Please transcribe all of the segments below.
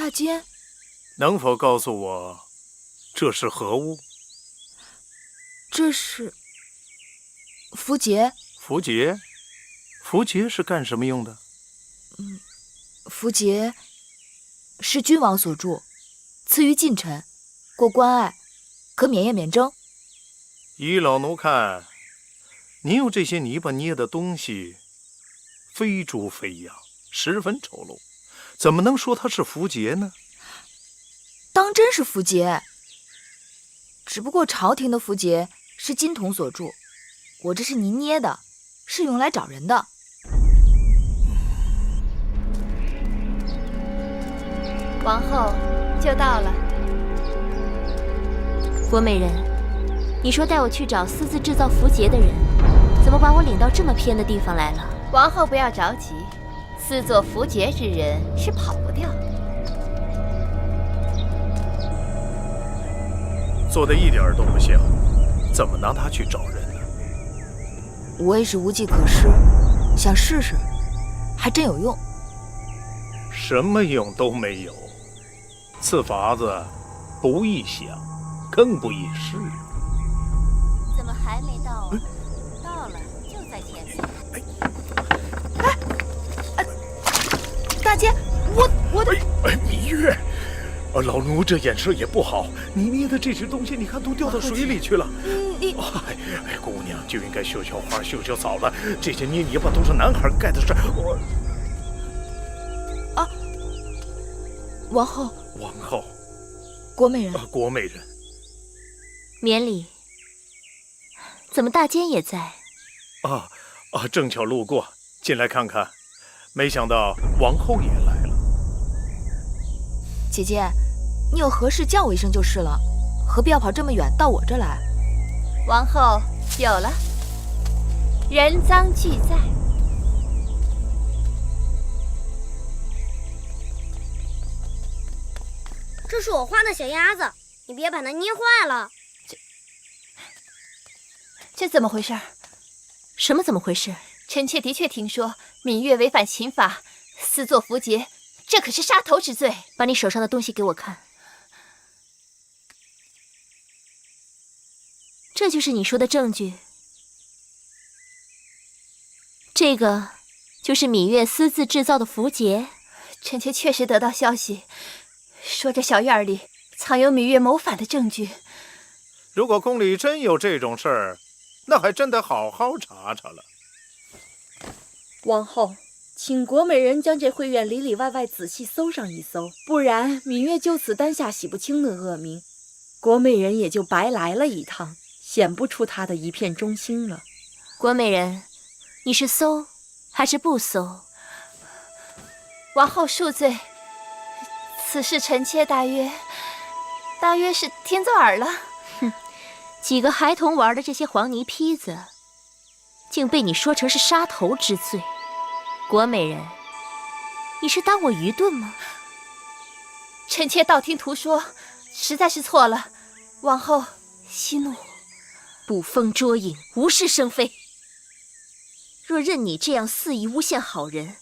大监，能否告诉我，这是何物？这是符节。符节？符节是干什么用的？符节是君王所铸，赐予近臣，过关隘，可免业免征。依老奴看，您用这些泥巴捏的东西，非猪非羊，十分丑陋，怎么能说它是符节呢？当真是符节，只不过朝廷的符节是金铜所铸，我这是泥捏的，是用来找人的。王后就到了。郭美人，你说带我去找私自制造符节的人，怎么把我领到这么偏的地方来了？王后不要着急，私作符节之人是跑不掉的。做的一点都不像，怎么拿它去找人呢？我也是无计可施，想试试，还真有用。什么用都没有，此法子不易想，更不易试。怎么还没到啊？到了，就在前面。大监，我的……芈月，老奴这眼色也不好，你捏的这些东西，你看都掉到水里去了。姑娘就应该绣绣花、绣绣草了，这些捏泥巴都是男孩干的事。王后，国美人，国美人，免礼。怎么大监也在？正巧路过，进来看看。没想到王后也来了。姐姐，你有何事叫我一声就是了，何必要跑这么远到我这来？王后有了，人赃俱在。这是我画的小鸭子，你别把它捏坏了。这怎么回事？什么怎么回事？臣妾的确听说芈月违反秦法，私作符节，这可是杀头之罪。把你手上的东西给我看。这就是你说的证据？这个就是芈月私自制造的符节？臣妾确实得到消息，说这小院里藏有芈月谋反的证据。如果宫里真有这种事儿，那还真得好好查查了。王后，请国美人将这慧院里里外外仔细搜上一搜，不然芈月就此担下洗不清的恶名，国美人也就白来了一趟，显不出她的一片忠心了。国美人，你是搜还是不搜？王后恕罪，此事臣妾大约是听作耳了。哼，几个孩童玩的这些黄泥坯子，竟被你说成是杀头之罪。国美人，你是当我愚钝吗？臣妾道听途说，实在是错了，王后息怒。捕风捉影，无事生非。若任你这样肆意诬陷好人，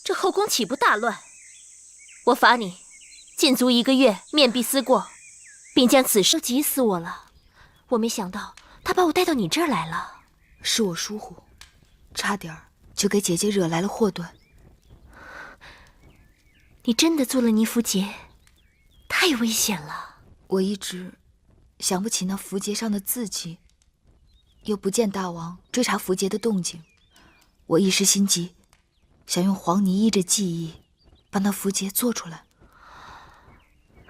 这后宫岂不大乱？我罚你禁足1个月，面壁思过，并将此事急死我了。我没想到他把我带到你这儿来了。是我疏忽，差点就给姐姐惹来了祸端。你真的做了泥符节，太危险了。我一直想不起那符节上的字迹，又不见大王追查符节的动静，我一时心急，想用黄泥依着记忆把那符节做出来。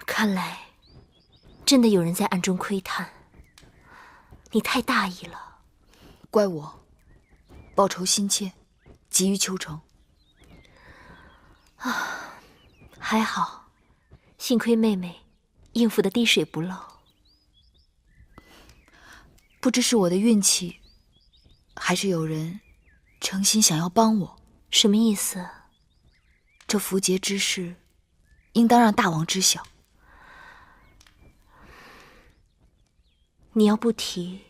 看来真的有人在暗中窥探，你太大意了。怪我报仇心切，急于求成。还好，幸亏妹妹应付得滴水不漏。不知是我的运气，还是有人诚心想要帮我。什么意思？这符节之事，应当让大王知晓。你要不提，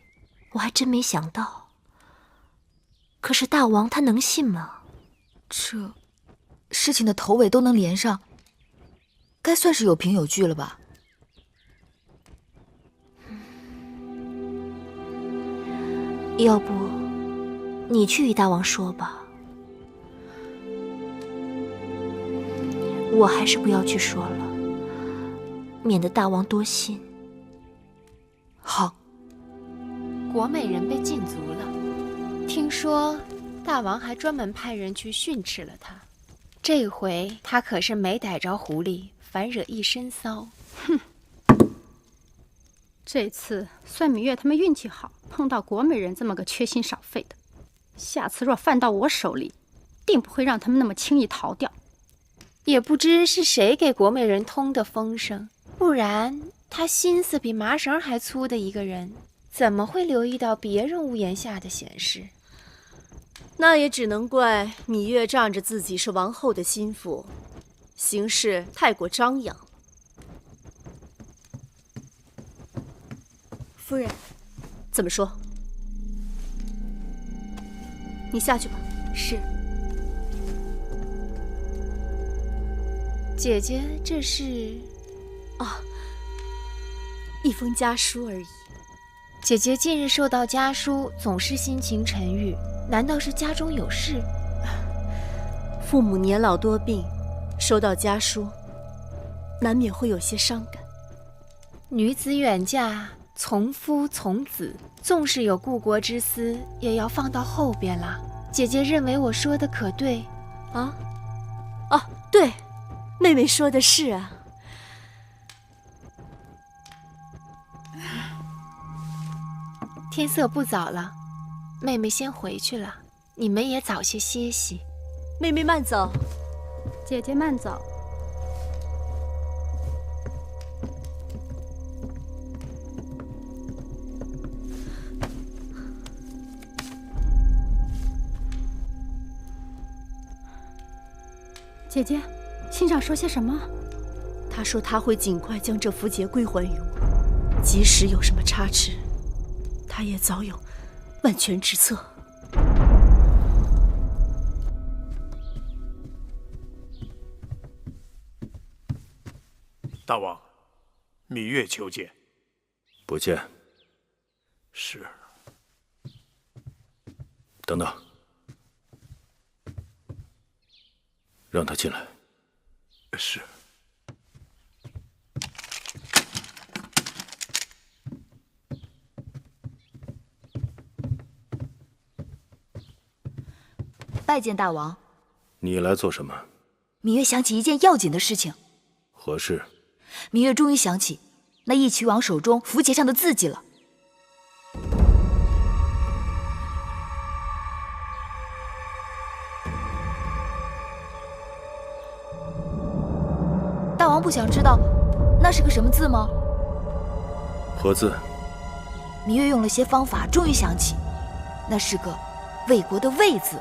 我还真没想到。可是大王他能信吗？这事情的头尾都能连上，该算是有凭有据了吧？要不，你去与大王说吧。我还是不要去说了，免得大王多心。好。国美人被禁足了，听说大王还专门派人去训斥了他。这回他可是没逮着狐狸，反惹一身骚。哼，这次算芈月他们运气好，碰到国美人这么个缺心少肺的。下次若犯到我手里，定不会让他们那么轻易逃掉。也不知是谁给国美人通的风声，不然他心思比麻绳还粗的一个人，怎么会留意到别人屋檐下的闲事？那也只能怪芈月仗着自己是王后的心腹，行事太过张扬。夫人，怎么说？你下去吧。是。姐姐，这是？啊，一封家书而已。姐姐近日收到家书，总是心情沉郁，难道是家中有事？父母年老多病，收到家书，难免会有些伤感。女子远嫁，从夫从子，纵是有故国之思，也要放到后边了。姐姐认为我说的可对？啊，对，妹妹说的是啊。天色不早了，妹妹先回去了，你们也早些歇息。妹妹慢走。姐姐慢走。姐姐，信上说些什么？他说他会尽快将这符节归还于我，即使有什么差池，他也早有万全之策。大王，芈月求见。不见。是。等等，让他进来。是。拜见大王。你来做什么？芈月想起一件要紧的事情。何事？芈月终于想起那义渠王手中符节上的字迹了。大王不想知道那是个什么字吗？何字？芈月用了些方法，终于想起，那是个魏国的魏字。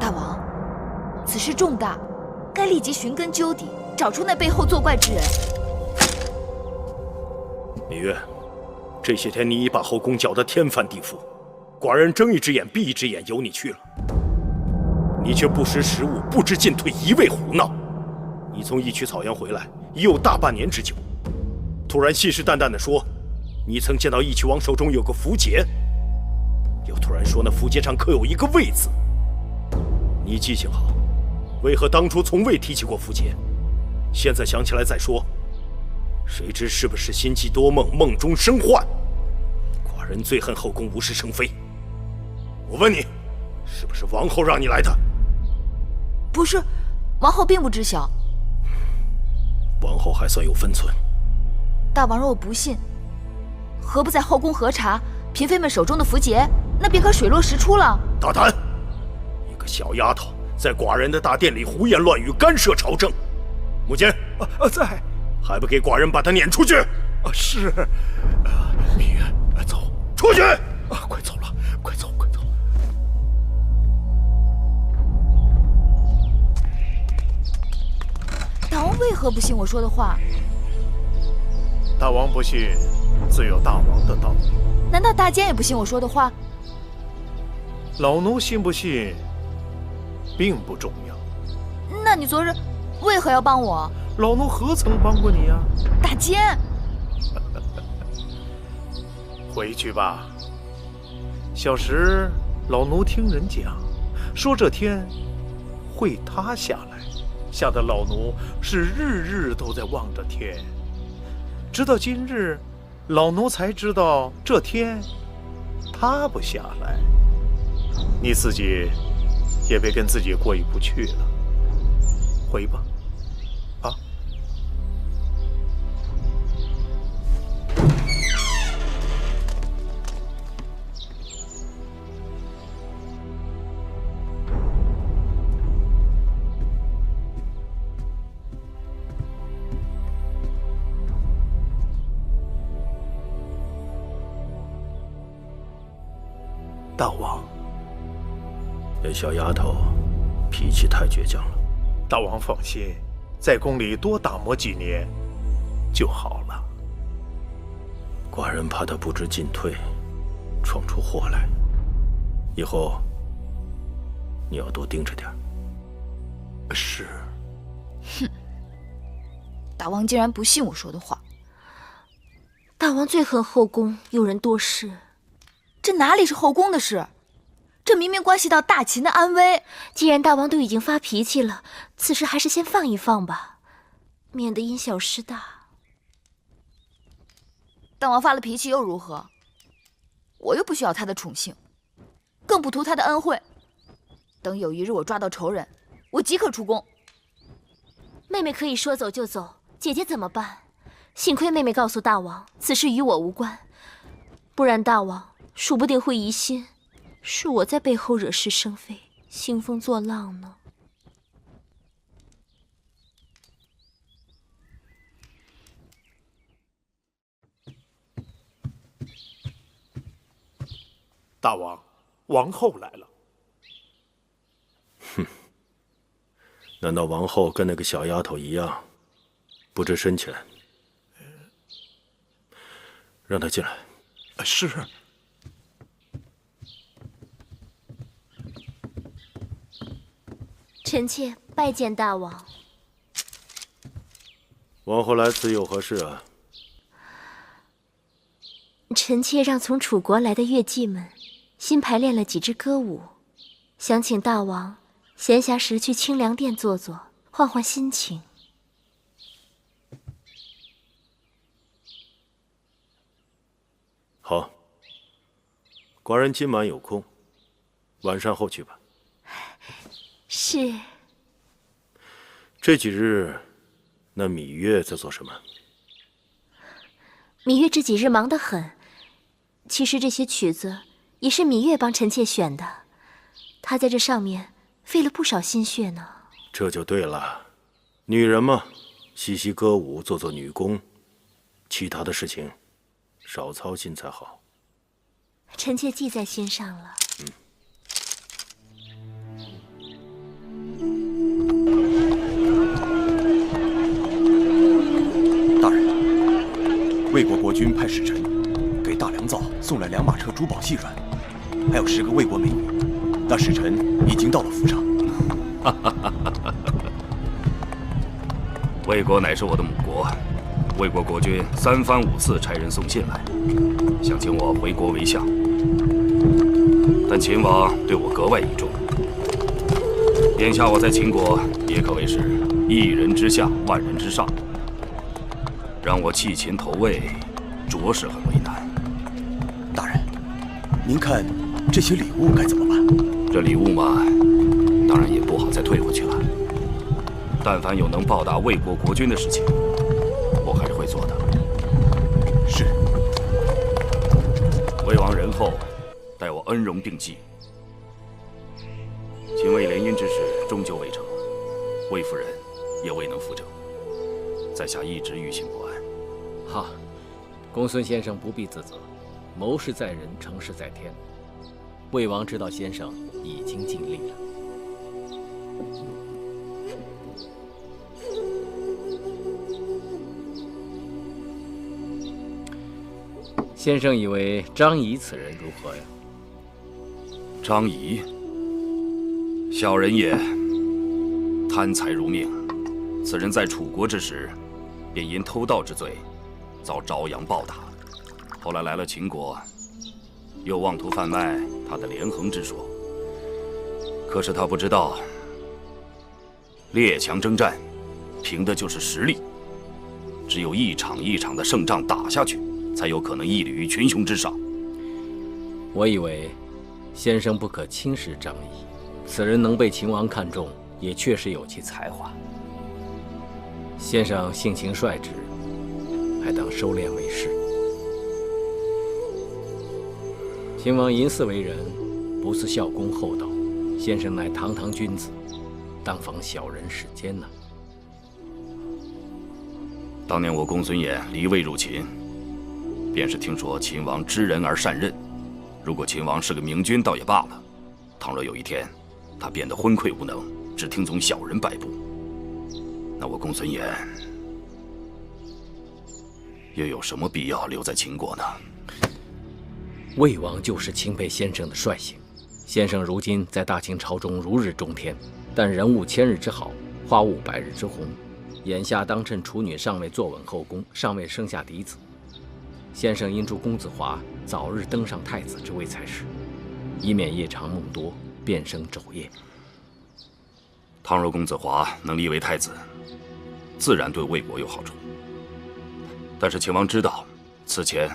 大王，此事重大，该立即寻根究底，找出那背后作怪之人。芈月，这些天你已把后宫搅得天翻地覆，寡人睁一只眼闭一只眼由你去了，你却不识时务，不知进退，一味胡闹。你从义渠草阳回来已有大半年之久，突然信誓旦旦地说你曾见到义渠王手中有个符节，又突然说那符节上刻有一个魏字。你记性好，为何当初从未提起过符节？现在想起来再说，谁知是不是心悸多梦，梦中生幻？寡人最恨后宫无事生非。我问你，是不是王后让你来的？不是，王后并不知晓。王后还算有分寸。大王若不信，何不在后宫核查嫔妃们手中的符节？那便可水落石出了。大胆！一个小丫头在寡人的大殿里胡言乱语，干涉朝政。母亲，在，还不给寡人把她撵出去？是。芈月，走，出去！快走了，快走，快走。大王为何不信我说的话？大王不信，自有大王的道理。难道大监也不信我说的话？老奴信不信，并不重要。那那你昨日为何要帮我？老奴何曾帮过你呀？大奸！回去吧。小时老奴听人讲，说这天会塌下来，吓得老奴是日日都在望着天。直到今日，老奴才知道这天塌不下来。你自己也别跟自己过意不去了。回吧。大王，那小丫头脾气太倔强了。大王放心，在宫里多打磨几年就好了。寡人怕她不知进退，闯出祸来。以后你要多盯着点。是。哼，大王竟然不信我说的话。大王最恨后宫有人多事。这哪里是后宫的事？这明明关系到大秦的安危。既然大王都已经发脾气了，此事还是先放一放吧，免得因小失大。大王发了脾气又如何？我又不需要他的宠幸，更不图他的恩惠。等有一日我抓到仇人，我即刻出宫。妹妹可以说走就走，姐姐怎么办？幸亏妹妹告诉大王，此事与我无关，不然大王说不定会疑心是我在背后惹是生非，兴风作浪呢。大王，王后来了。哼，难道王后跟那个小丫头一样，不知深浅？让她进来。是。臣妾拜见大王。王后来此有何事啊？臣妾让从楚国来的乐伎们新排练了几支歌舞，想请大王闲暇时去清凉殿坐坐，换换心情。好，寡人今晚有空，晚上后去吧。是。这几日，那芈月在做什么？芈月这几日忙得很。其实这些曲子也是芈月帮臣妾选的，她在这上面费了不少心血呢。这就对了，女人嘛，习习歌舞，做做女工，其他的事情少操心才好。臣妾记在心上了。大人，魏国国君派使臣给大良造送来2马车珠宝细软，还有10个魏国美女。那使臣已经到了府上。魏国乃是我的母国，魏国国君3番5次差人送信来，想请我回国为相。但秦王对我格外倚重，眼下我在秦国也可谓是1人之下万人之上，让我弃秦投魏，着实很为难。大人，您看这些礼物该怎么办？这礼物嘛，当然也不好再退回去了。但凡有能报答魏国国君的事情，我还是会做的。是。魏王仁厚，待我恩荣并济。秦魏联姻之事终究未成，魏夫人也未能扶正，在下一直于心不安。哈，公孙先生不必自责，谋事在人，成事在天。魏王知道先生已经尽力了。先生以为张仪此人如何呀？张仪，小人也，贪财如命，此人在楚国之时，便因偷盗之罪，遭朝阳暴打。后来来了秦国，又妄图贩卖他的连横之说。可是他不知道，列强征战，凭的就是实力。只有一场一场的胜仗打下去，才有可能屹立于群雄之上。我以为先生不可轻视张仪，此人能被秦王看中，也确实有其才华。先生性情率直，还当收敛为是。秦王淫肆为人，不似孝恭厚道，先生乃堂堂君子，当防小人世间呐。当年我公孙衍离魏入秦，便是听说秦王知人而善任。如果秦王是个明君，倒也罢了；倘若有一天他变得昏聩无能，只听从小人摆布，那我公孙衍又有什么必要留在秦国呢？魏王就是钦佩先生的率性。先生如今在大秦朝中如日中天，但人无千日之好，花无百日之红。眼下当趁处女尚未坐稳后宫，尚未生下嫡子，先生应祝公子华早日登上太子之位才是，以免夜长梦多，变生昼夜。倘若公子华能立为太子，自然对魏国有好处。但是秦王知道，此前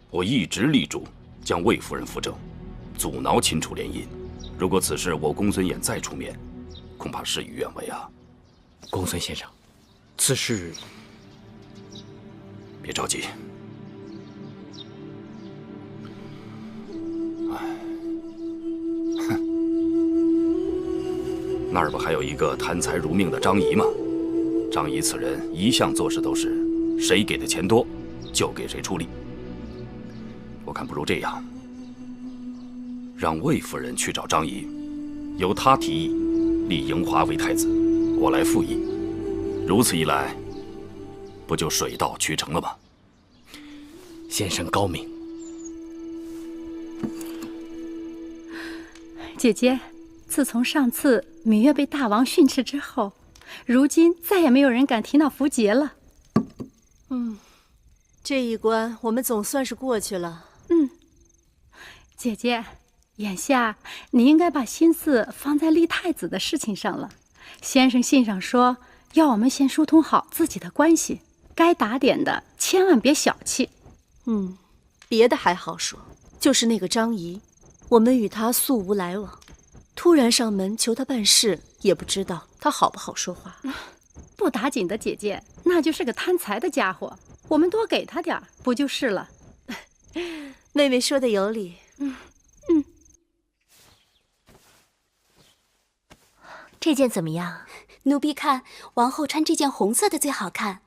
我一直力主将魏夫人扶正，阻挠秦楚联姻。如果此事我公孙衍再出面，恐怕事与愿违啊。公孙先生，此事别着急。那儿不还有一个贪财如命的张仪吗？张仪此人一向做事都是谁给的钱多，就给谁出力。我看不如这样，让魏夫人去找张仪，由他提议立嬴华为太子，我来附议。如此一来，不就水到渠成了吗？先生高明。姐姐，自从上次芈月被大王训斥之后，如今再也没有人敢提那符节了。这一关我们总算是过去了。姐姐，眼下你应该把心思放在立太子的事情上了。先生信上说，要我们先疏通好自己的关系，该打点的千万别小气。别的还好说，就是那个张仪，我们与他素无来往，突然上门求他办事，也不知道他好不好说话。不打紧的姐姐，那就是个贪财的家伙，我们多给他点儿，不就是了？妹妹说的有理。这件怎么样？奴婢看王后穿这件红色的最好看。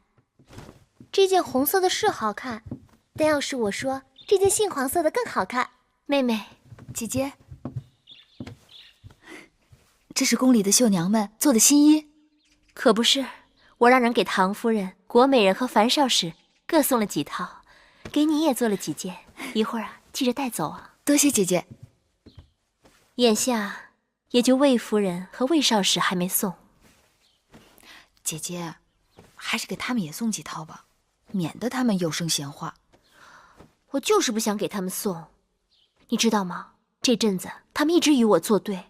这件红色的是好看，但要是我说，这件杏黄色的更好看。妹妹，姐姐，这是宫里的绣娘们做的新衣。可不是，我让人给唐夫人、国美人和樊少使各送了几套，给你也做了几件，一会儿记着带走啊。多谢姐姐。眼下也就魏夫人和魏少使还没送。姐姐，还是给他们也送几套吧，免得他们有声闲话。我就是不想给他们送，你知道吗？这阵子他们一直与我作对。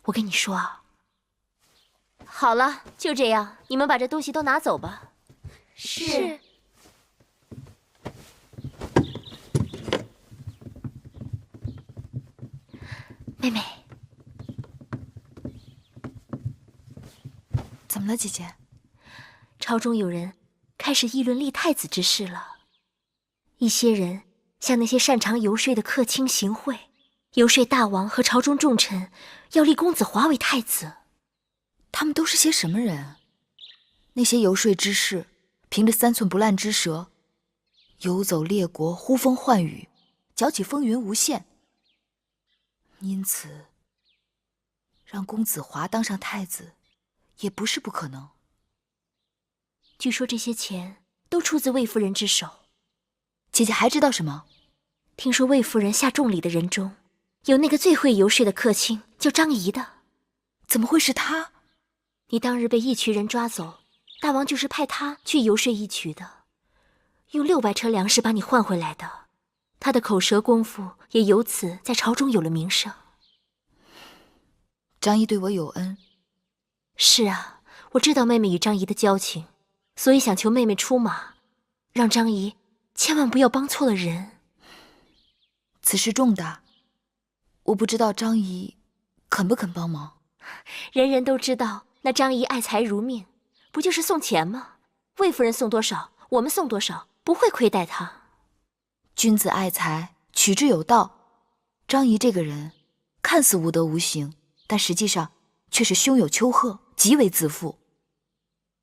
我跟你说啊，好了，就这样，你们把这东西都拿走吧。是。妹妹，怎么了，姐姐？朝中有人开始议论立太子之事了。一些人向那些擅长游说的客卿行贿，游说大王和朝中重臣要立公子华为太子。他们都是些什么人？那些游说之士，凭着3寸不烂之舌，游走列国，呼风唤雨，搅起风云无限。因此，让公子华当上太子，也不是不可能。据说这些钱都出自魏夫人之手。姐姐还知道什么？听说魏夫人下重礼的人中，有那个最会游说的客卿，叫张仪的。怎么会是他？你当日被义渠人抓走，大王就是派他去游说义渠的，用600车粮食把你换回来的。他的口舌功夫也由此在朝中有了名声。张仪对我有恩。是啊，我知道妹妹与张仪的交情，所以想求妹妹出马，让张仪千万不要帮错了人。此事重大，我不知道张仪肯不肯帮忙。人人都知道那张仪爱财如命，不就是送钱吗？魏夫人送多少，我们送多少，不会亏待她。君子爱财，取之有道。张仪这个人看似无德无行，但实际上却是胸有丘壑，极为自负。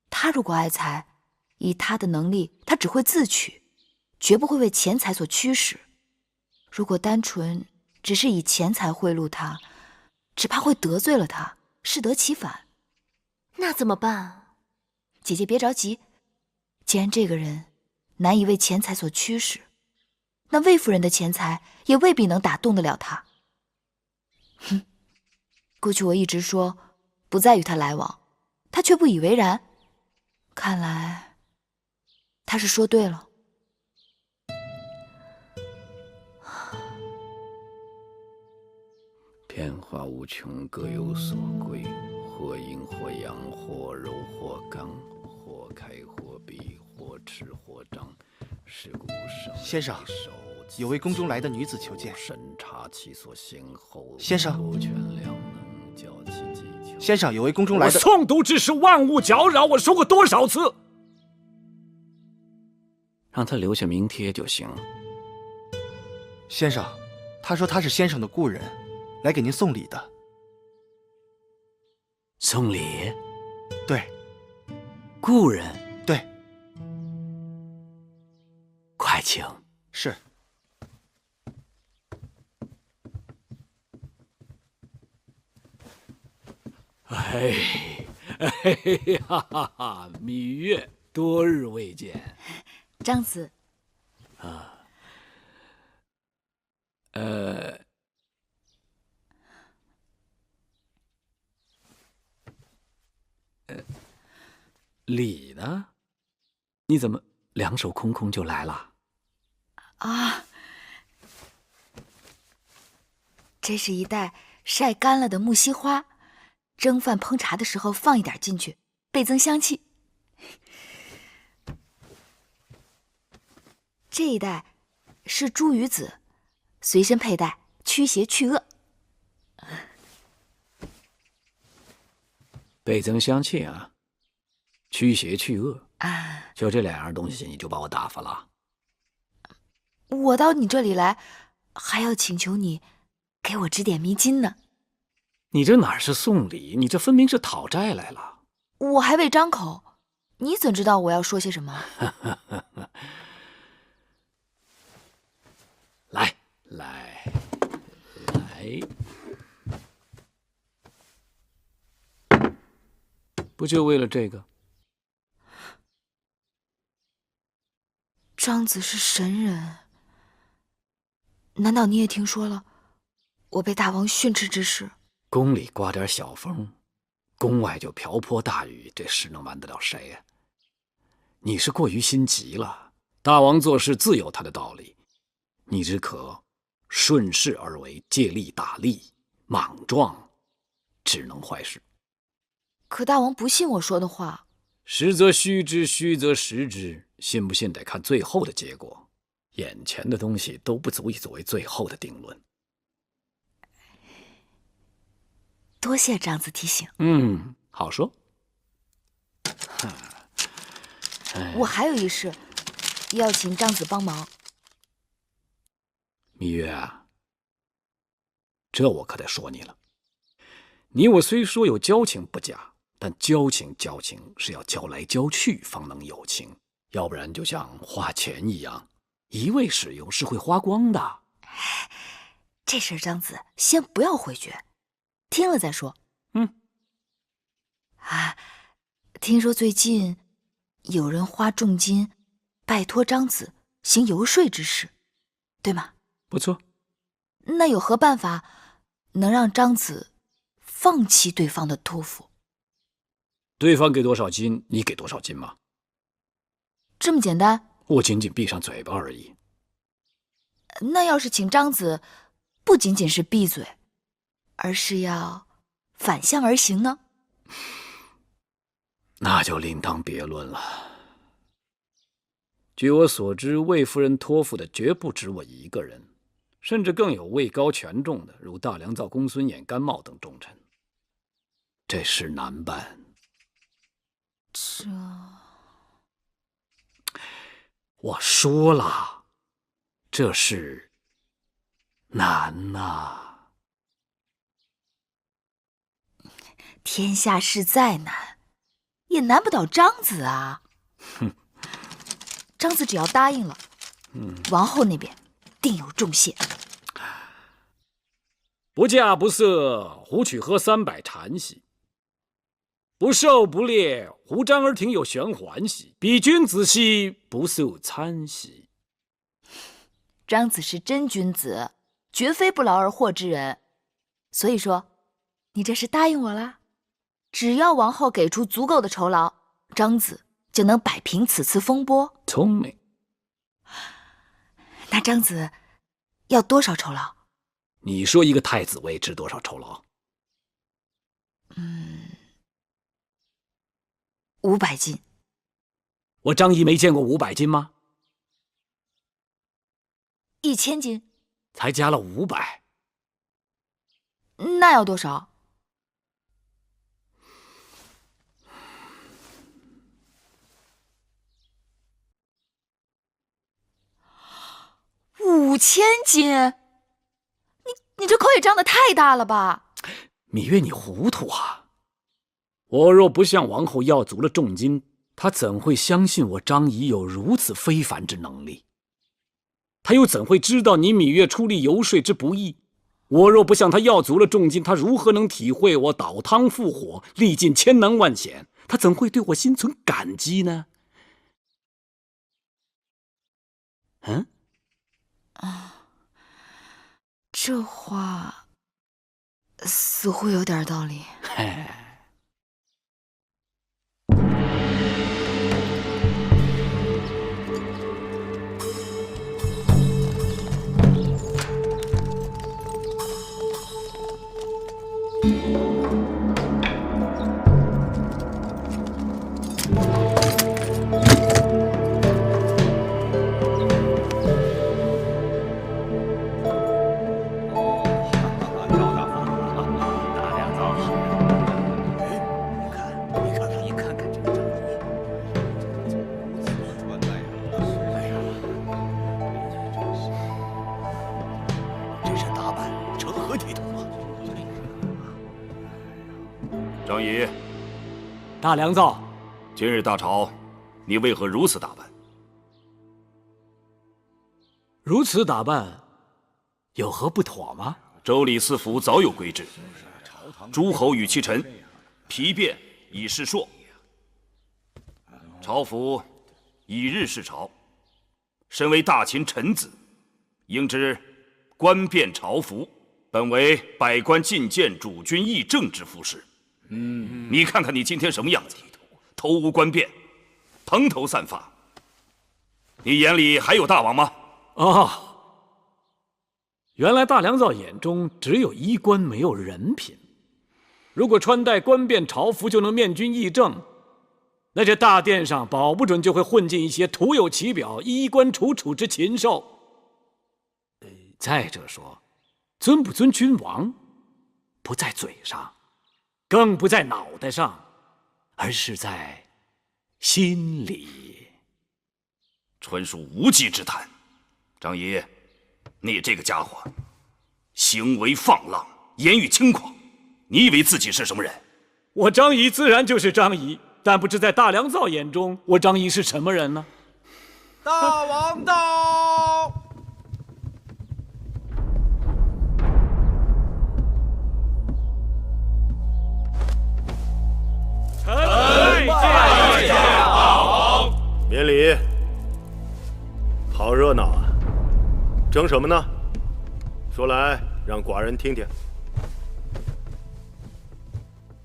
他如果爱财，以他的能力，他只会自取，绝不会为钱财所驱使。如果单纯只是以钱财贿赂他，只怕会得罪了他，适得其反。那怎么办？姐姐别着急，既然这个人难以为钱财所驱使，那魏夫人的钱财也未必能打动得了他。哼，过去我一直说不再与他来往，他却不以为然，看来他是说对了。变化无穷，各有所归，或阴或阳，或柔或刚，或开或闭，或持或张。是故生先生，有位宫中来的女子求见。审查其所先后。先生，多权量能，教其技巧。先生，有位宫中来的。我诵读之时，万物搅扰，我说过多少次？让他留下名帖就行。先生，他说他是先生的故人，来给您送礼的。送礼？对。故人？对。快请。是。哎哈哈哈！芈月，多日未见。张子。啊。礼呢？你怎么两手空空就来了？啊，这是一袋晒干了的木樨花，蒸饭烹茶的时候放一点进去，倍增香气。这一袋是茱萸子，随身佩戴，驱邪去恶。倍增香气啊，驱邪去恶啊，就这2样东西你就把我打发了？我到你这里来，还要请求你给我指点迷津呢。你这哪是送礼，你这分明是讨债来了。我还未张口，你怎知道我要说些什么？来，不就为了这个？张子是神人，难道你也听说了我被大王训斥之事？宫里刮点小风，宫外就瓢泼大雨，这事能瞒得了谁呀？你是过于心急了。大王做事自有他的道理，你只可顺势而为，借力打力，莽撞只能坏事。可大王不信我说的话。实则虚之，虚则实之，信不信得看最后的结果。眼前的东西都不足以作为最后的定论。多谢张子提醒。好说。我还有一事要请张子帮忙。芈月啊，这我可得说你了。你我虽说有交情不假，但交情是要交来交去方能有情，要不然就像花钱一样，一味使用是会花光的。这事张子先不要回绝，听了再说。听说最近有人花重金拜托张子行游说之事，对吗？不错。那有何办法能让张子放弃对方的托付？对方给多少金，你给多少金吗？这么简单？我仅仅闭上嘴巴而已。那要是请张子，不仅仅是闭嘴，而是要反向而行呢？那就另当别论了。据我所知，魏夫人托付的绝不止我一个人，甚至更有位高权重的，如大良造公孙衍、甘茂等重臣。这事难办。我说了，这事难呐。天下事再难，也难不倒张子啊。哼，张子只要答应了，王后那边定有重谢。不嫁不色，胡曲喝300禅兮；不狩不猎，胡张儿庭有玄环兮。比君子兮，不素餐兮。张子是真君子，绝非不劳而获之人。所以说，你这是答应我啦？只要王后给出足够的酬劳，张子就能摆平此次风波。聪明。那张子要多少酬劳？你说一个太子妃值多少酬劳？500斤。我张仪没见过500斤吗？1000斤。才加了500。那要多少？5000斤。你这口也张得太大了吧？芈月，你糊涂啊！我若不向王后要足了重金，她怎会相信我张仪有如此非凡之能力？她又怎会知道你芈月出力游说之不易？我若不向她要足了重金，她如何能体会我倒汤赴火，历尽千难万险？她怎会对我心存感激呢？这话似乎有点道理。张仪，大良造，今日大朝，你为何如此打扮？如此打扮，有何不妥吗？周礼四府早有规制，诸侯与其臣，皮鞭以示硕；朝服以日示朝。身为大秦臣子，应知冠冕朝服本为百官进谏、主君议政之服饰。你看看你今天什么样子？头无冠冕，蓬头散发。你眼里还有大王吗？原来大良造眼中只有衣冠，没有人品。如果穿戴冠冕朝服就能面君议政，那这大殿上保不准就会混进一些徒有其表、衣冠楚楚之禽兽。再者说，尊不尊君王，不在嘴上，更不在脑袋上，而是在心里。纯属无稽之谈。张仪，你这个家伙，行为放浪，言语轻狂，你以为自己是什么人？我张仪自然就是张仪，但不知在大良造眼中，我张仪是什么人呢？大王到！臣拜见大王。免礼。好热闹啊！争什么呢？说来让寡人听听。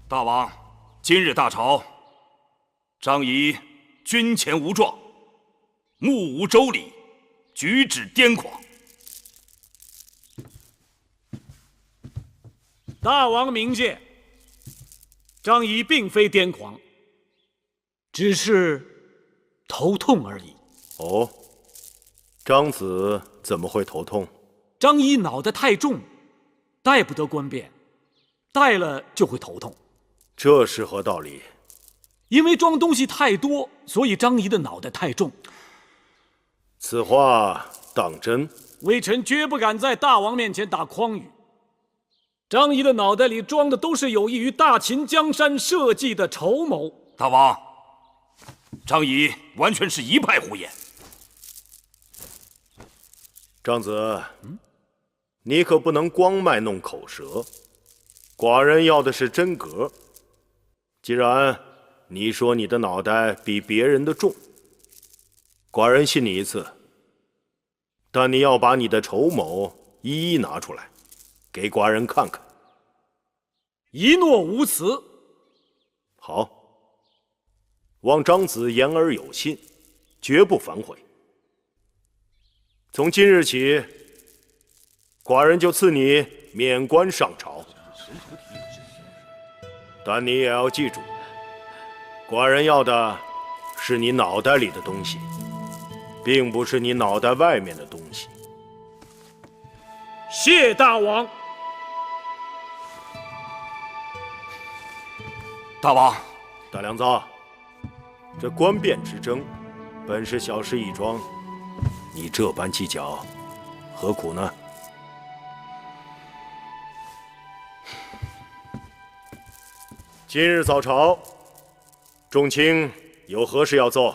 大王，今日大朝张仪军前无状，目无周礼，举止癫狂。大王明鉴，张仪并非癫狂，只是头痛而已。哦，张子怎么会头痛？张仪脑袋太重，带不得官便，带了就会头痛。这是何道理？因为装东西太多，所以张仪的脑袋太重。此话当真？微臣绝不敢在大王面前打诳语。张仪的脑袋里装的都是有益于大秦江山社稷的筹谋。大王，张仪完全是一派胡言。张子，你可不能光卖弄口舌，寡人要的是真格。既然你说你的脑袋比别人的重，寡人信你一次，但你要把你的筹谋一一拿出来，给寡人看看。一诺无辞。好，望张子言而有信，绝不反悔。从今日起，寡人就赐你免官上朝，但你也要记住，寡人要的是你脑袋里的东西，并不是你脑袋外面的东西。谢大王。大王，大良造，这官变之争，本是小事一桩，你这般计较，何苦呢？今日早朝，众卿有何事要奏？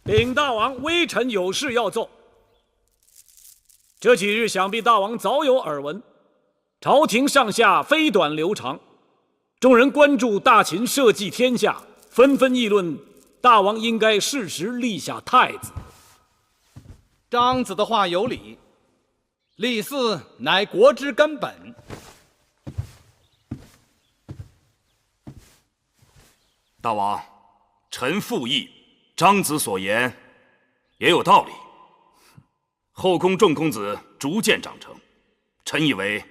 禀大王，微臣有事要奏。这几日想必大王早有耳闻，朝廷上下飞短流长，众人关注大秦社稷天下，纷纷议论大王应该适时立下太子。张子的话有理，立嗣乃国之根本。大王，臣附议，张子所言也有道理。后宫众公子逐渐长成，臣以为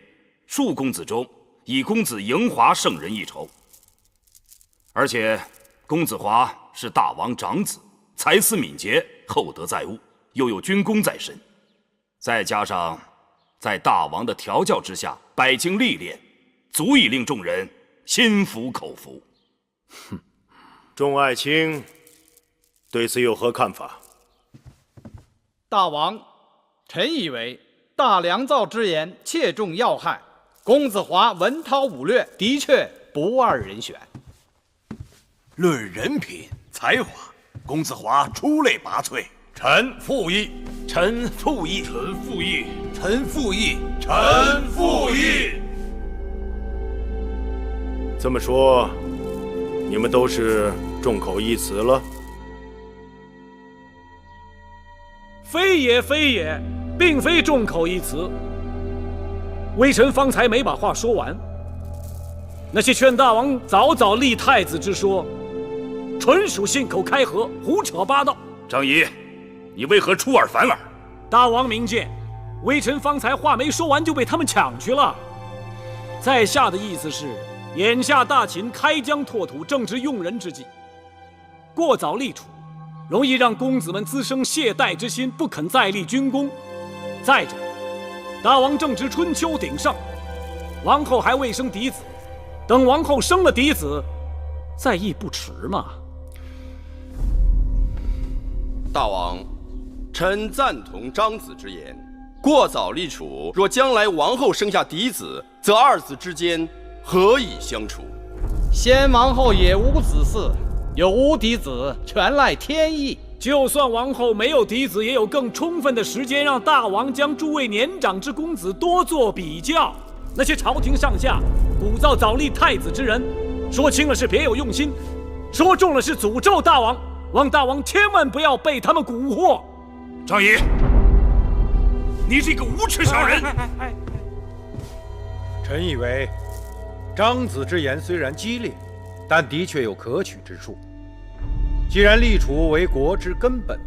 庶公子中以公子嬴华胜人一筹。而且公子华是大王长子，才思敏捷，厚德载物，又有军功在身，再加上在大王的调教之下百经历练，足以令众人心服口服。哼，众爱卿对此有何看法？大王，臣以为大良造之言切中要害，公子华文韬武略，的确不二人选。论人品才华，公子华出类拔萃。臣附议，臣附议，臣附议，臣附议，臣附议。这么说，你们都是众口一词了？非也，非也，并非众口一词。微臣方才没把话说完。那些劝大王早早立太子之说，纯属信口开河，胡扯八道。张仪，你为何出尔反尔？大王明鉴，微臣方才话没说完就被他们抢去了。在下的意思是，眼下大秦开疆拓土正值用人之际，过早立储，容易让公子们滋生懈怠之心，不肯再立军功。再者，大王正值春秋鼎盛，王后还未生嫡子，等王后生了嫡子，再议不迟嘛。大王，臣赞同张子之言。过早立储，若将来王后生下嫡子，则二子之间何以相处？先王后也无子嗣，有无嫡子，全赖天意。就算王后没有嫡子，也有更充分的时间让大王将诸位年长之公子多做比较。那些朝廷上下鼓噪早立太子之人，说轻了是别有用心，说重了是诅咒大王。望大王千万不要被他们蛊惑。张仪，你这个无耻小人！臣以为，张子之言虽然激烈，但的确有可取之处。既然立储为国之根本，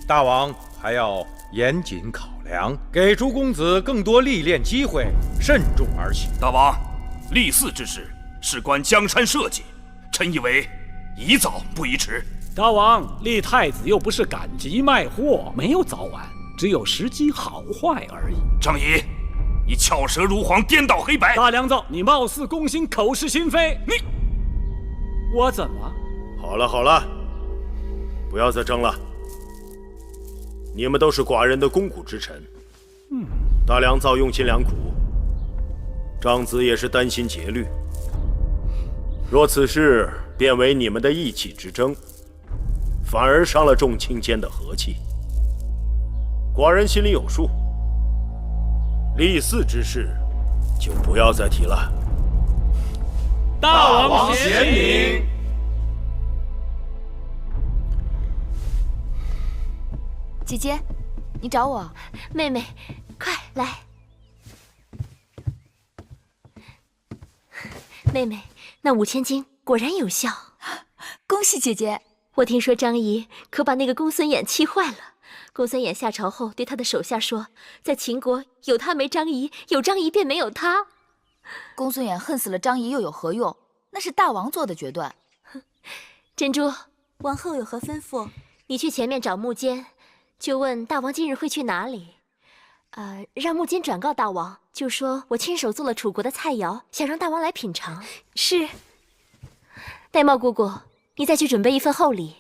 大王还要严谨考量，给诸公子更多历练机会，慎重而行。大王，立嗣之事事关江山社稷，臣以为宜早不宜迟。大王，立太子又不是赶集卖货，没有早晚，只有时机好坏而已。张仪，你巧舌如簧，颠倒黑白。大良造，你貌似攻心，口是心非。我怎么？好了好了，不要再争了。你们都是寡人的肱骨之臣，大良造用心良苦，张子也是担心节虑。若此事变为你们的意气之争，反而伤了众卿间的和气，寡人心里有数。立嗣之事就不要再提了。大王贤明。姐姐，你找我？妹妹，快来。妹妹，那5000金果然有效，恭喜姐姐。我听说张仪可把那个公孙衍气坏了。公孙衍下朝后对他的手下说，在秦国有他没张仪，有张仪便没有他。公孙衍恨死了张仪又有何用？那是大王做的决断。珍珠，王后有何吩咐？你去前面找木坚，就问大王今日会去哪里。让木坚转告大王，就说我亲手做了楚国的菜肴，想让大王来品尝。是。玳瑁姑姑，你再去准备一份厚礼。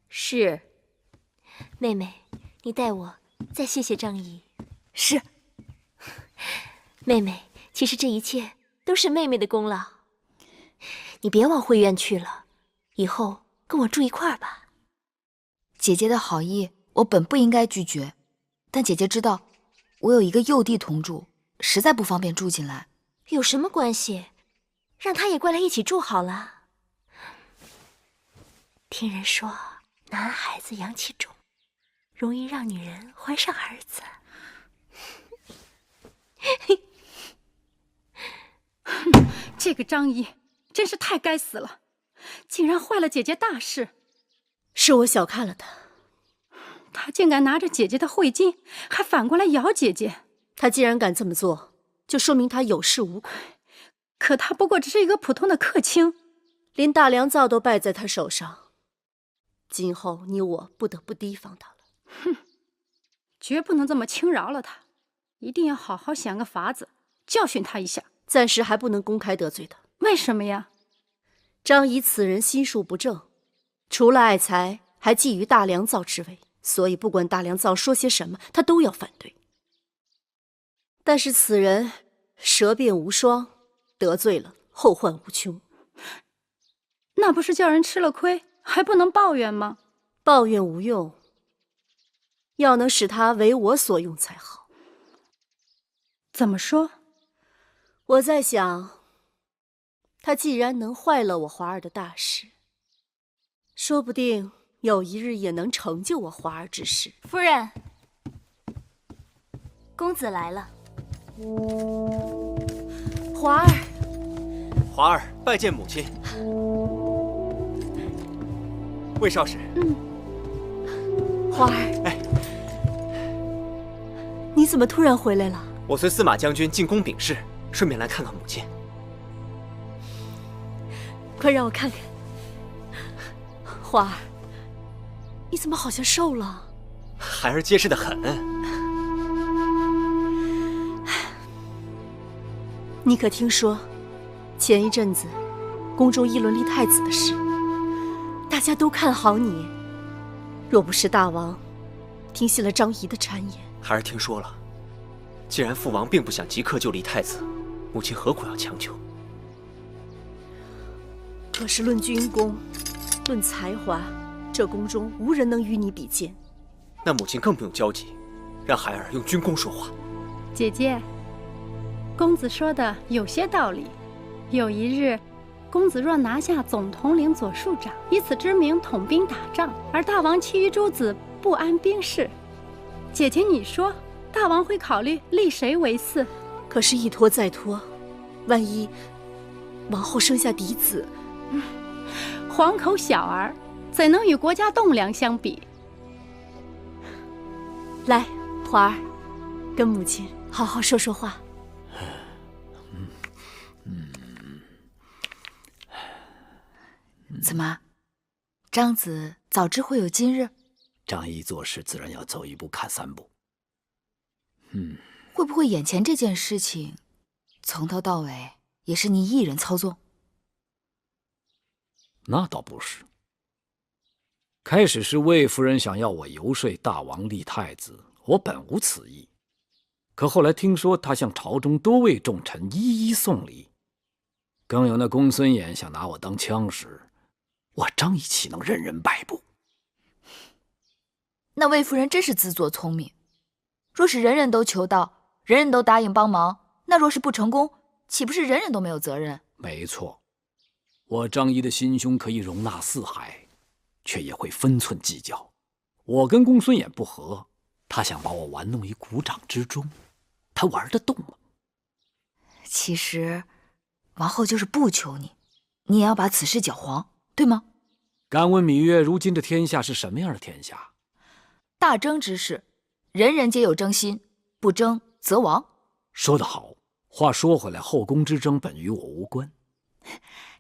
是。妹妹，你代我再谢谢张仪。是。妹妹，其实这一切都是妹妹的功劳。你别往会院去了，以后跟我住一块儿吧。姐姐的好意，我本不应该拒绝，但姐姐知道我有一个幼弟同住，实在不方便住进来。有什么关系？让他也过来一起住好了。听人说，男孩子阳气重，容易让女人怀上儿子。这个张仪真是太该死了，竟然坏了姐姐大事。是我小看了他，他竟敢拿着姐姐的会金，还反过来咬姐姐。他既然敢这么做，就说明他有恃无恐。可他不过只是一个普通的客卿，连大良造都败在他手上。今后你我不得不提防他了。哼，绝不能这么轻饶了他，一定要好好想个法子教训他一下。暂时还不能公开得罪他。为什么呀？张仪此人心术不正，除了爱财，还觊觎大良造之位，所以不管大良造说些什么，他都要反对。但是此人舌辩无双，得罪了后患无穷。那不是叫人吃了亏，还不能抱怨吗？抱怨无用，要能使他为我所用才好。怎么说？我在想，他既然能坏了我华儿的大事，说不定有一日也能成就我华儿之事。夫人，公子来了。华儿，华儿拜见母亲。魏少使。华儿，哎，你怎么突然回来了？我随司马将军进宫禀事，顺便来看看母亲。快让我看看。华儿，你怎么好像瘦了？孩儿结实得很。你可听说，前一阵子宫中议论立太子的事，大家都看好你。若不是大王听信了张仪的谗言，孩儿听说了。既然父王并不想即刻就立太子，母亲何苦要强求？可是论军功，论才华，这宫中无人能与你比肩。那母亲更不用焦急，让孩儿用军功说话。姐姐，公子说的有些道理。有一日，公子若拿下总统领左庶长，以此之名统兵打仗，而大王其余诸子不安兵事，姐姐你说，大王会考虑立谁为嗣？可是，一拖再拖，万一王后生下嫡子，黄口小儿，怎能与国家栋梁相比？来，华儿，跟母亲好好说说话。怎么，张子早知会有今日？张仪做事自然要走一步看三步。会不会眼前这件事情，从头到尾也是你一人操纵？那倒不是。开始是魏夫人想要我游说大王立太子，我本无此意。可后来听说他向朝中多位重臣一一送礼，更有那公孙衍想拿我当枪使，我张仪岂能任人摆布？那魏夫人真是自作聪明。若是人人都求道，人人都答应帮忙，那若是不成功，岂不是人人都没有责任？没错，我张仪的心胸可以容纳四海，却也会分寸计较。我跟公孙衍不和，他想把我玩弄于股掌之中，他玩得动吗？其实，王后就是不求你，你也要把此事搅黄，对吗？敢问芈月，如今这天下是什么样的天下？大争之事，人人皆有争心，不争则亡。说得好。话说回来，后宫之争本与我无关。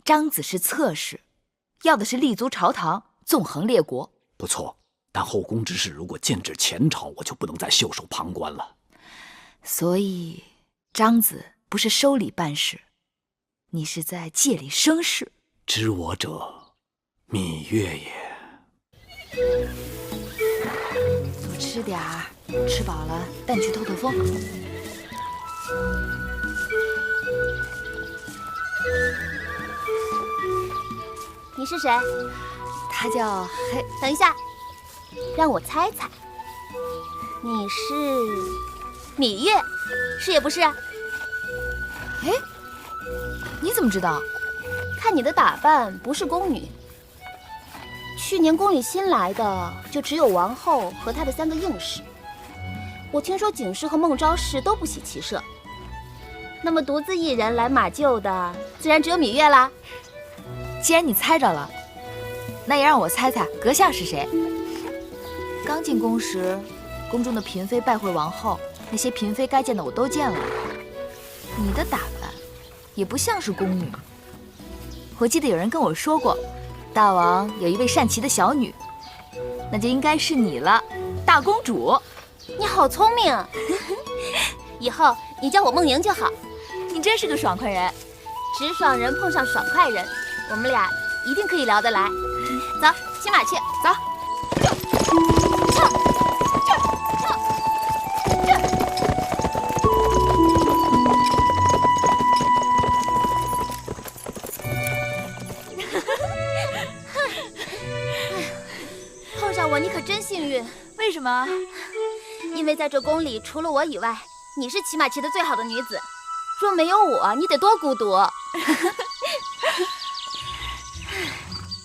张子是侧室，要的是立足朝堂，纵横列国。不错，但后宫之事如果剑指前朝，我就不能再袖手旁观了。所以，张子不是收礼办事，你是在借力生事。知我者，芈月也。多吃点儿，吃饱了带你去透透风。你是谁？他叫黑。等一下，让我猜猜，你是芈月，是也不是？哎，你怎么知道？看你的打扮，不是宫女。去年宫里新来的就只有王后和她的3个应侍。我听说景氏和孟昭氏都不喜骑射，那么独自一人来马厩的，自然只有芈月啦。既然你猜着了，那也让我猜猜阁下是谁。刚进宫时，宫中的嫔妃拜会王后，那些嫔妃该见的我都见了。你的打扮也不像是宫女。我记得有人跟我说过，大王有一位善骑的小女，那就应该是你了，大公主。你好聪明，以后你叫我梦莹就好。你真是个爽快人，直爽人碰上爽快人，我们俩一定可以聊得来。走，骑马去，走。碰上我你可真幸运。为什么？因为在这宫里，除了我以外，你是骑马骑得最好的女子。若没有我，你得多孤独。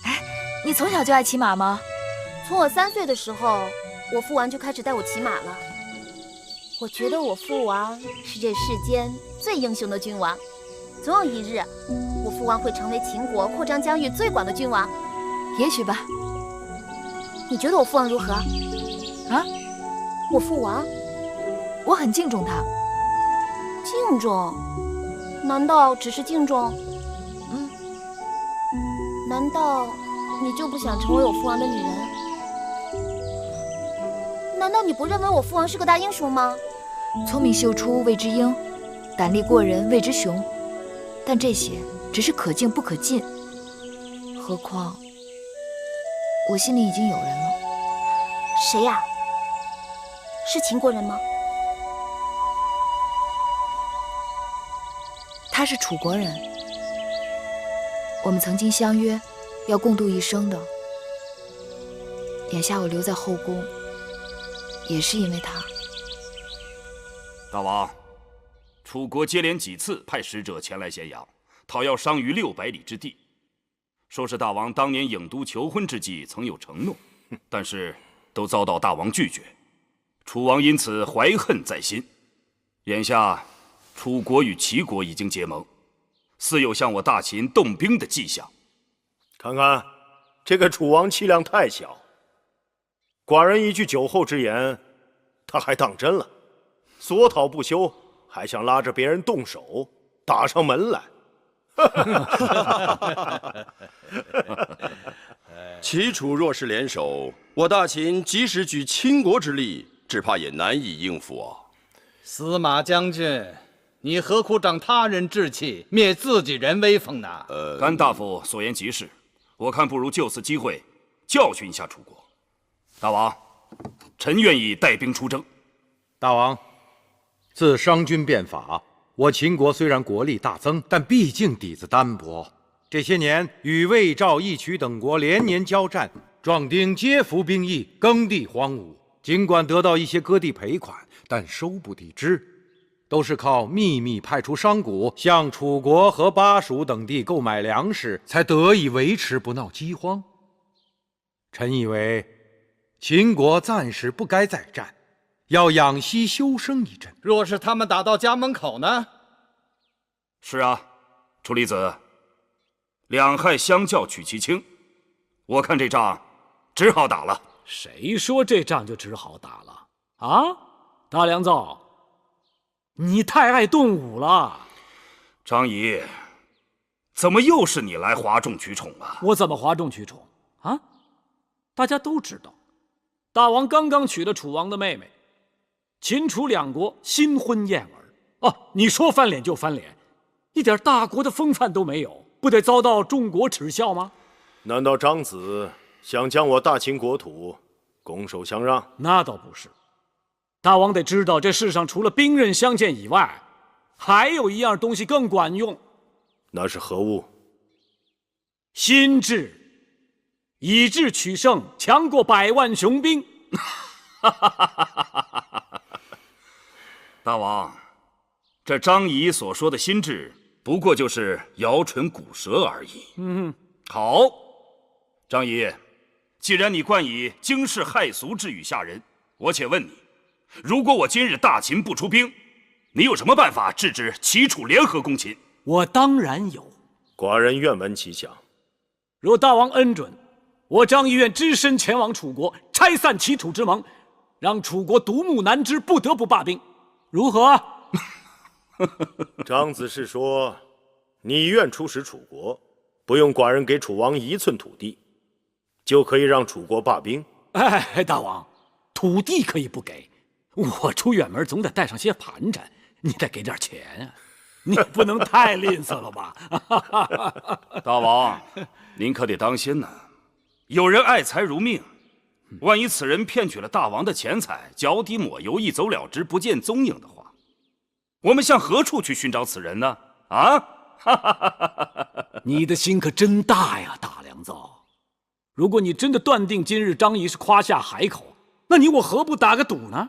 哎，你从小就爱骑马吗？从我3岁的时候，我父王就开始带我骑马了。我觉得我父王是这世间最英雄的君王，总有一日，我父王会成为秦国扩张疆域最广的君王。也许吧。你觉得我父王如何？啊？我父王，我很敬重他。敬重？难道只是敬重？难道你就不想成为我父王的女人？难道你不认为我父王是个大英雄吗？聪明秀出谓之英，胆力过人谓之雄。但这些只是可敬不可进。何况我心里已经有人了。谁呀？是秦国人吗？他是楚国人，我们曾经相约要共度一生的。眼下我留在后宫，也是因为他。大王，楚国接连几次派使者前来咸阳，讨要商于600里之地，说是大王当年郢都求婚之际曾有承诺，但是都遭到大王拒绝，楚王因此怀恨在心。眼下楚国与齐国已经结盟，似有向我大秦动兵的迹象。看看，这个楚王气量太小，寡人一句酒后之言，他还当真了，索讨不休，还想拉着别人动手，打上门来。齐楚若是联手，我大秦即使举倾国之力，只怕也难以应付啊！司马将军，你何苦长他人志气，灭自己人威风呢？甘大夫所言极是，我看不如就此机会教训一下楚国。大王，臣愿意带兵出征。大王，自商君变法，我秦国虽然国力大增，但毕竟底子单薄。这些年与魏、赵、义、渠等国连年交战，壮丁皆服兵役，耕地荒芜。尽管得到一些割地赔款，但收不抵支，都是靠秘密派出商贾向楚国和巴蜀等地购买粮食，才得以维持不闹饥荒。臣以为，秦国暂时不该再战，要养息休生一阵。若是他们打到家门口呢？是啊，楚离子，两害相较取其轻，我看这仗只好打了。谁说这仗就只好打了啊？大良造，你太爱动武了。张仪，怎么又是你来哗众取宠啊？我怎么哗众取宠啊？大家都知道，大王刚刚娶了楚王的妹妹，秦楚两国新婚燕尔啊！你说翻脸就翻脸，一点大国的风范都没有，不得遭到众国耻笑吗？难道张子想将我大秦国土拱手相让？那倒不是，大王得知道，这世上除了兵刃相见以外，还有一样东西更管用。那是何物？心智，以智取胜，强过100万雄兵。大王，这张仪所说的心智，不过就是摇唇鼓舌而已。好，张仪，既然你惯以惊世骇俗之语吓人，我且问你，如果我今日大秦不出兵，你有什么办法制止齐楚联合攻秦？我当然有。寡人愿闻其详。若大王恩准，我张仪愿只身前往楚国，拆散齐楚之盟，让楚国独木难支，不得不罢兵，如何？张子是说，你愿出使楚国，不用寡人给楚王1寸土地，就可以让楚国罢兵？哎，大王，土地可以不给，我出远门总得带上些盘缠，你得给点钱啊！你不能太吝啬了吧？大王，您可得当心呐！有人爱财如命，万一此人骗取了大王的钱财，脚底抹油，一走了之，不见踪影的话，我们向何处去寻找此人呢？啊！你的心可真大呀，大良造！如果你真的断定今日张仪是夸下海口，那你我何不打个赌呢？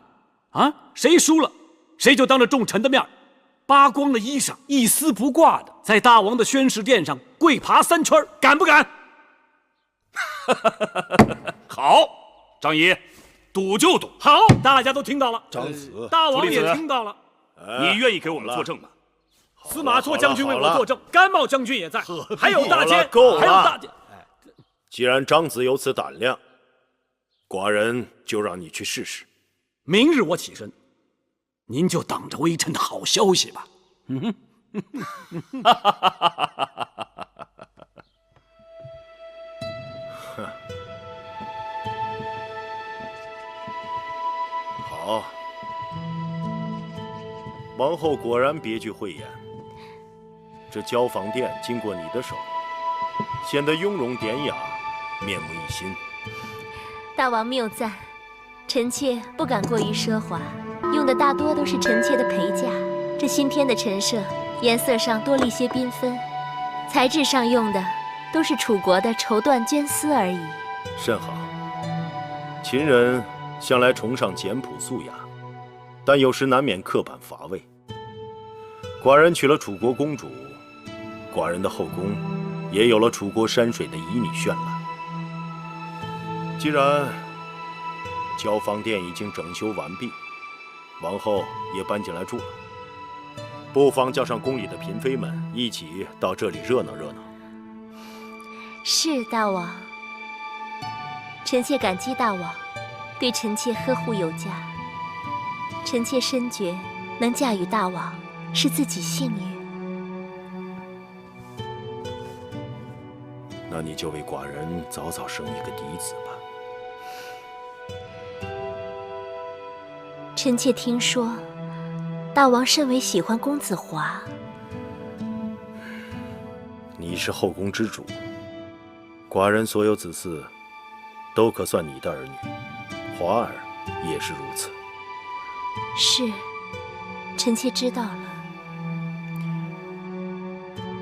啊，谁输了，谁就当着众臣的面，扒光了衣裳，一丝不挂的在大王的宣誓殿上跪爬3圈，敢不敢？好，张仪，赌就赌。好，大家都听到了。张子，大王也听到了。你愿意给我们作证吗？司马错将军为我作证，甘茂将军也在，还有大监，够了，还有大监。既然张子有此胆量，寡人就让你去试试。明日我起身，您就等着微臣的好消息吧。好，王后果然别具慧眼。这交房殿经过你的手，显得雍容典雅，面目一新。大王谬赞，臣妾不敢过于奢华，用的大多都是臣妾的陪嫁。这新添的陈设，颜色上多了一些缤纷，材质上用的都是楚国的绸缎绢丝而已。甚好。秦人向来崇尚简朴素雅，但有时难免刻板乏味。寡人娶了楚国公主，寡人的后宫也有了楚国山水的旖旎绚烂。既然交房殿已经整修完毕，王后也搬进来住了，不妨叫上宫里的嫔妃们一起到这里热闹热闹。是大王。臣妾感激大王对臣妾呵护有加。臣妾深觉能嫁与大王是自己幸运。那你就为寡人早早生一个嫡子吧。臣妾听说，大王甚为喜欢公子华。你是后宫之主，寡人所有子嗣都可算你的儿女，华儿也是如此。是，臣妾知道了。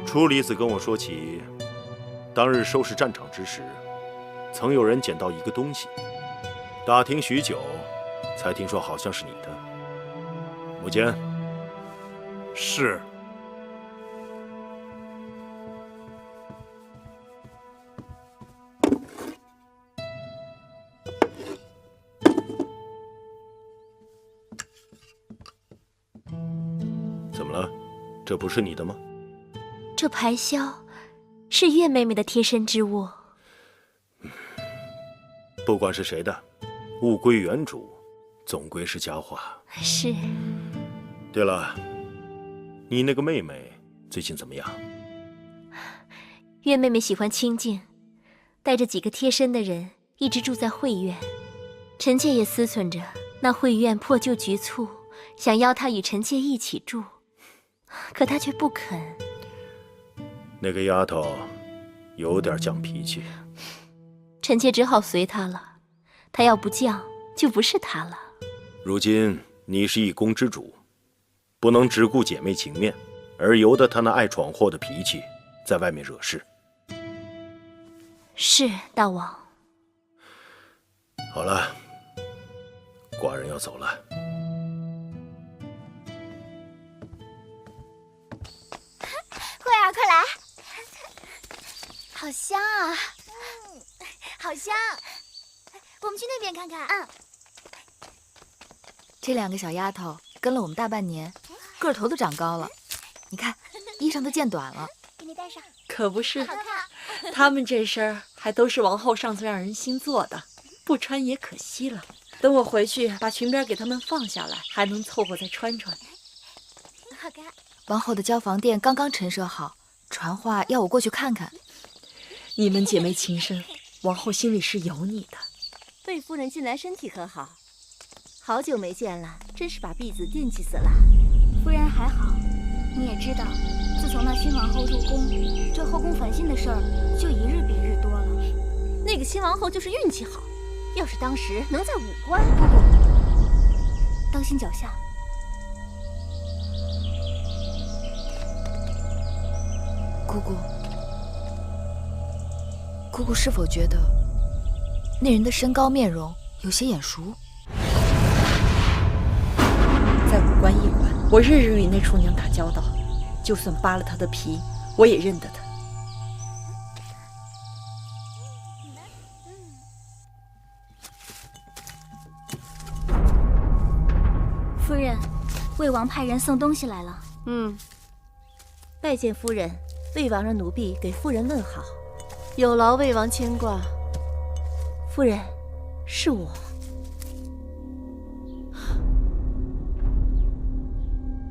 初离子跟我说起，当日收拾战场之时，曾有人捡到一个东西，打听许久，才听说好像是你的。母监。是。怎么了？这不是你的吗？这排箫是月妹妹的贴身之物。不管是谁的，物归原主，总归是佳话。是。对了，你那个妹妹最近怎么样？月妹妹喜欢清静，带着几个贴身的人一直住在慧院。臣妾也思忖着，那慧院破旧局促，想邀她与臣妾一起住，可她却不肯。那个丫头有点犟脾气，臣妾只好随她了。她要不犟，就不是她了。如今你是一宫之主，不能只顾姐妹情面，而由得她那爱闯祸的脾气在外面惹事。是，大王。好了，寡人要走了。慧儿，快来！好香啊！好香！我们去那边看看。这两个小丫头跟了我们大半年，个头都长高了。你看，衣裳都见短了。给你戴上。可不是，好看。他们这身儿还都是王后上次让人新做的，不穿也可惜了。等我回去把裙边给他们放下来，还能凑合再穿穿。好看。王后的交房殿刚刚陈设好，传话要我过去看看。你们姐妹情深，王后心里是有你的。魏夫人近来身体可好？好久没见了，真是把婢子惦记死了。夫人还好，你也知道，自从那新王后入宫，这后宫烦心的事儿就一日比一日多了。那个新王后就是运气好，要是当时能在武官，当心脚下。姑姑是否觉得那人的身高面容有些眼熟？在武官驿馆，我日日与那厨娘打交道，就算扒了她的皮，我也认得她。夫人，魏王派人送东西来了。拜见夫人，魏王让奴婢给夫人问好。有劳魏王牵挂。夫人，是我。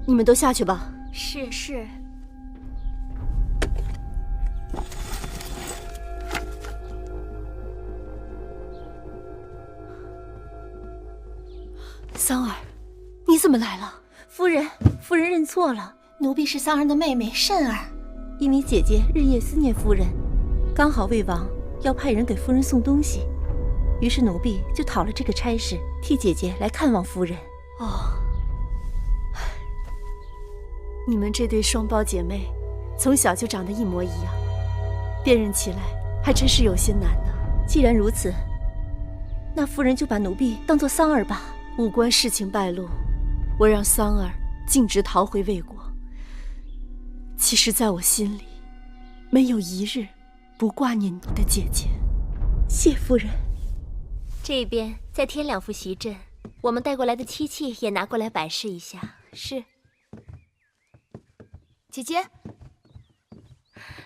你们都下去吧。是。桑儿，你怎么来了？夫人认错了，奴婢是桑儿的妹妹慎儿。因为姐姐日夜思念夫人，刚好魏王要派人给夫人送东西，于是奴婢就讨了这个差事，替姐姐来看望夫人。哦，你们这对双胞姐妹，从小就长得一模一样，辨认起来还真是有些难呢。既然如此，那夫人就把奴婢当作桑儿吧。武官事情败露，我让桑儿径直逃回魏国。其实，在我心里，没有一日不挂念你的姐姐。谢夫人。这边再添2副席阵，我们带过来的漆器也拿过来摆设一下。是。姐姐，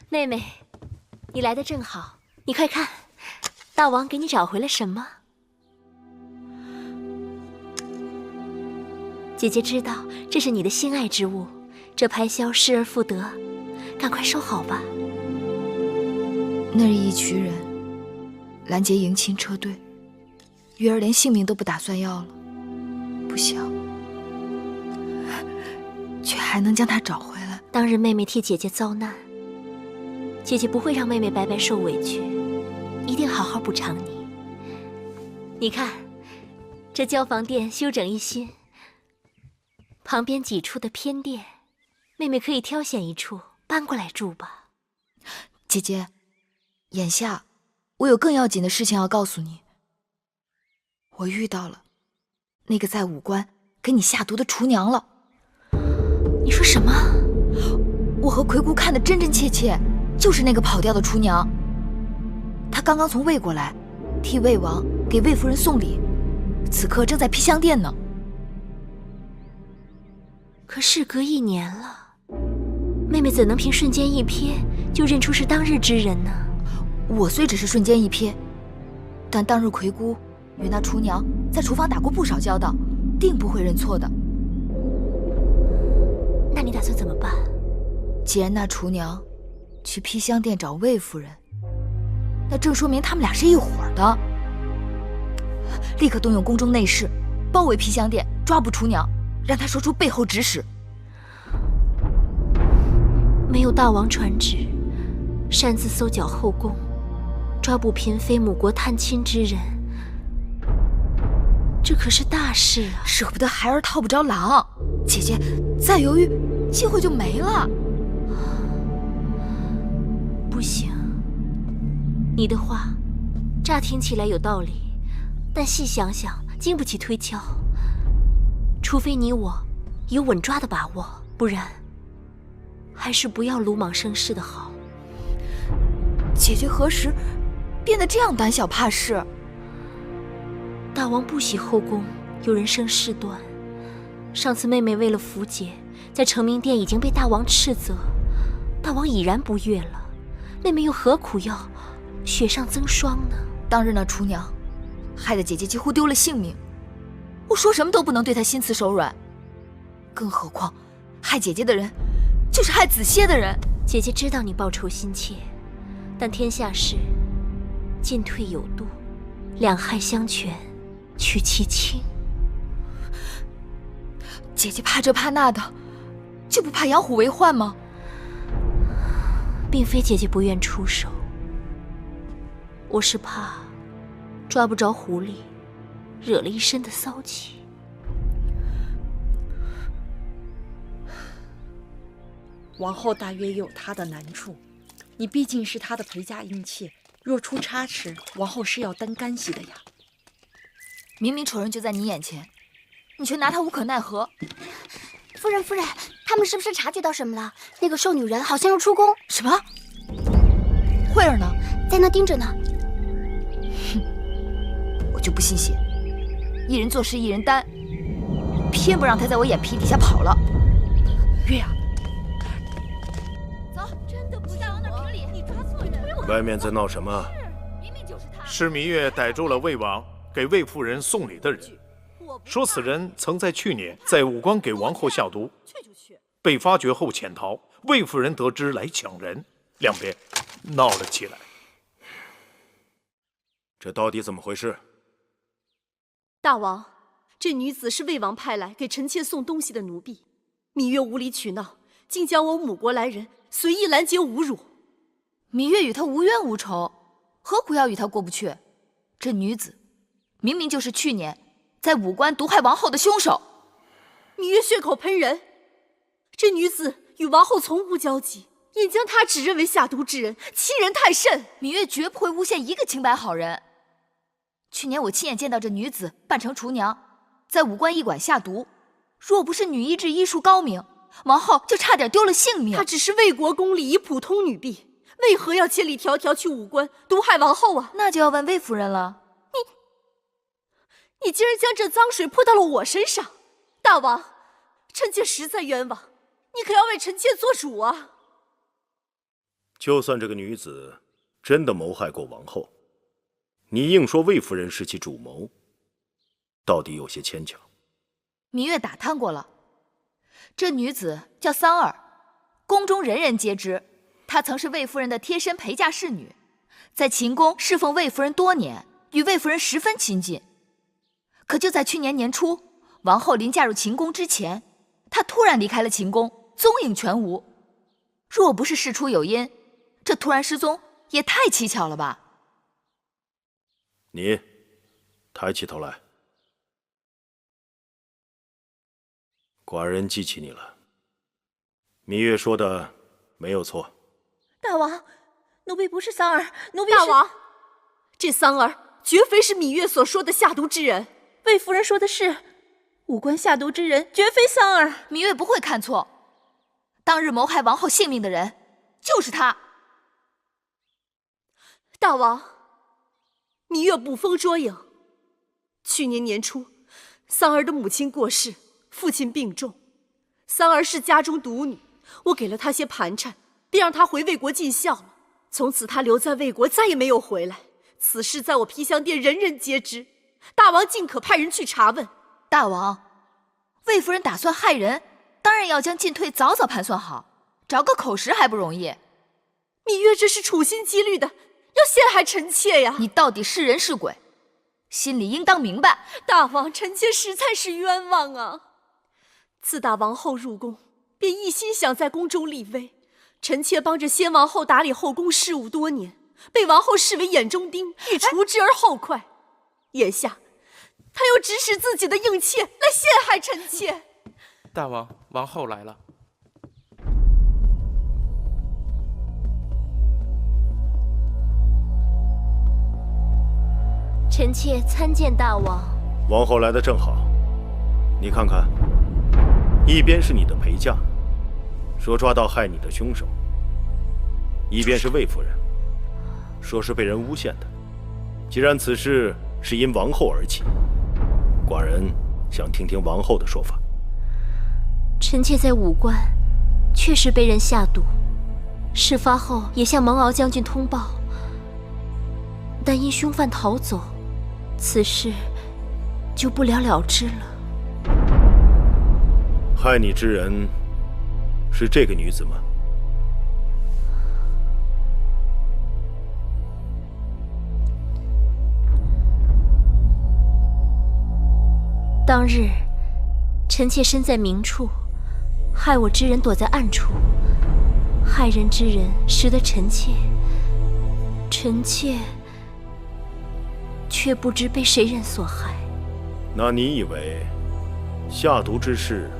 妹妹，你来的正好，你快看。大王给你找回了什么？姐姐知道这是你的心爱之物，这排箫失而复得，赶快收好吧。那日一群人拦截迎亲车队，月儿连性命都不打算要了，不想，却还能将她找回来。当日妹妹替姐姐遭难，姐姐不会让妹妹白白受委屈，一定好好补偿你。你看，这交房殿修整一新，旁边几处的偏殿，妹妹可以挑选一处搬过来住吧。姐姐，眼下我有更要紧的事情要告诉你。我遇到了那个在武关给你下毒的厨娘了。你说什么？我和魁姑看得真真切切，就是那个跑掉的厨娘。她刚刚从魏国来，替魏王给魏夫人送礼，此刻正在披香殿呢。可事隔1年了，妹妹怎能凭瞬间一瞥就认出是当日之人呢？我虽只是瞬间一瞥，但当日魁姑与那厨娘在厨房打过不少交道，定不会认错的。那你打算怎么办？既然那厨娘去披香殿找魏夫人，那正说明他们俩是一伙的。立刻动用宫中内侍，包围披香殿，抓捕厨娘，让她说出背后指使。没有大王传旨，擅自搜剿后宫，抓捕嫔妃母国探亲之人，这可是大事啊！舍不得孩儿套不着狼，姐姐再犹豫，机会就没了。不行，你的话乍听起来有道理，但细想想经不起推敲。除非你我有稳抓的把握，不然还是不要鲁莽生事的好。姐姐何时变得这样胆小怕事？大王不喜后宫有人生事端。上次妹妹为了符节，在成明殿已经被大王斥责，大王已然不悦了，妹妹又何苦要雪上增霜呢？当日那厨娘害得姐姐几乎丢了性命，我说什么都不能对她心慈手软，更何况害姐姐的人就是害子歇的人。姐姐知道你报仇心切，但天下事进退有度，两害相权取其轻。姐姐怕这怕那的，就不怕养虎为患吗？并非姐姐不愿出手，我是怕抓不着狐狸，惹了一身的骚气。王后大约也有她的难处，你毕竟是她的陪嫁姻妾，若出差池，王后是要担干系的呀。明明仇人就在你眼前，你却拿他无可奈何。夫人，夫人，他们是不是察觉到什么了？那个瘦女人好像要出宫。什么？慧儿呢？在那盯着呢。哼，我就不信邪，一人做事一人担，偏不让他在我眼皮底下跑了。月啊，走，真的不大王那儿评理，你抓错人。外面在闹什么？是芈月逮住了魏王给魏夫人送礼的人，说此人曾在去年在武关给王后下毒，被发觉后潜逃。魏夫人得知来抢人，两边闹了起来。这到底怎么回事？大王，这女子是魏王派来给臣妾送东西的奴婢，芈月无理取闹，竟将我母国来人随意拦截侮辱。芈月与他无冤无仇，何苦要与他过不去？这女子明明就是去年在武关毒害王后的凶手。芈月血口喷人，这女子与王后从无交集，应将她指认为下毒之人，欺人太甚。芈月绝不会诬陷一个清白好人。去年我亲眼见到这女子扮成厨娘，在武关驿馆下毒，若不是女医治医术高明，王后就差点丢了性命。她只是魏国宫里一普通女婢，为何要千里迢迢去武关毒害王后啊？那就要问魏夫人了。你竟然将这脏水泼到了我身上，大王，臣妾实在冤枉，你可要为臣妾做主啊！就算这个女子真的谋害过王后，你硬说魏夫人是其主谋，到底有些牵强。芈月打探过了，这女子叫桑儿，宫中人人皆知，她曾是魏夫人的贴身陪嫁侍女，在秦宫侍奉魏夫人多年，与魏夫人十分亲近。可就在去年年初，王后临嫁入秦宫之前，她突然离开了秦宫，踪影全无。若不是事出有因，这突然失踪也太蹊跷了吧？你抬起头来，寡人记起你了。芈月说的没有错。大王，奴婢不是桑儿，奴婢大王，这桑儿绝非是芈月所说的下毒之人。魏夫人说的是，无关下毒之人绝非桑儿。芈月不会看错，当日谋害王后性命的人就是他。大王，芈月捕风捉影。去年年初，桑儿的母亲过世，父亲病重，桑儿是家中独女，我给了她些盘缠，便让她回魏国尽孝了。从此她留在魏国，再也没有回来。此事在我披香殿人人皆知，大王尽可派人去查问。大王，魏夫人打算害人，当然要将进退早早盘算好，找个口实还不容易。芈月这是处心积虑的，要陷害臣妾呀！你到底是人是鬼，心里应当明白。大王，臣妾实在是冤枉啊！自打王后入宫，便一心想在宫中立威。臣妾帮着先王后打理后宫事务多年，被王后视为眼中钉，欲除之而后快。眼下，他又指使自己的应妾来陷害臣妾。大王，王后来了。臣妾参见大王。王后来的正好，你看看，一边是你的陪嫁，说抓到害你的凶手；一边是魏夫人，说是被人诬陷的。既然此事是因王后而起，寡人想听听王后的说法。臣妾在武关确实被人下毒，事发后也向蒙敖将军通报，但因凶犯逃走，此事就不了了之了。害你之人是这个女子吗？当日，臣妾身在明处，害我之人躲在暗处，害人之人识得臣妾却不知被谁人所害。那你以为下毒之事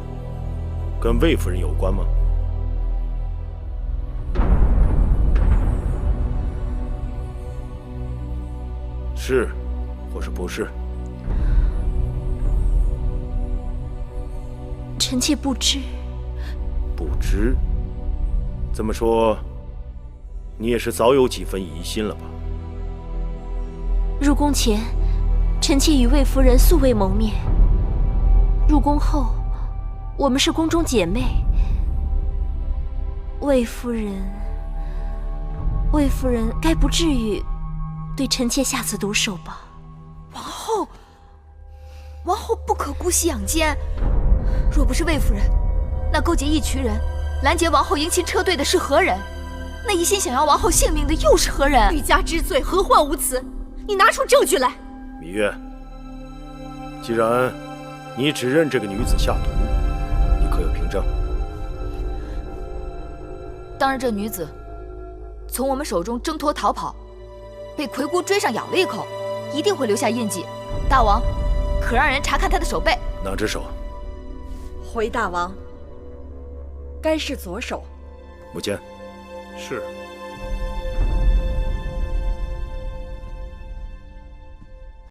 跟魏夫人有关吗？是，或是不是？臣妾不知。不知？这么说，你也是早有几分疑心了吧？入宫前，臣妾与魏夫人素未谋面。入宫后，我们是宫中姐妹。魏夫人该不至于对臣妾下此毒手吧？王后不可姑息养奸。若不是魏夫人，那勾结一群人拦截王后迎亲车队的是何人？那一心想要王后性命的又是何人？欲加之罪，何患无辞？你拿出证据来。芈月，既然你只认这个女子下毒，你可有凭证？当日这女子从我们手中挣脱逃跑，被魁姑追上咬了一口，一定会留下印记。大王，可让人查看她的手背。哪只手？回大王，该是左手。母监。是。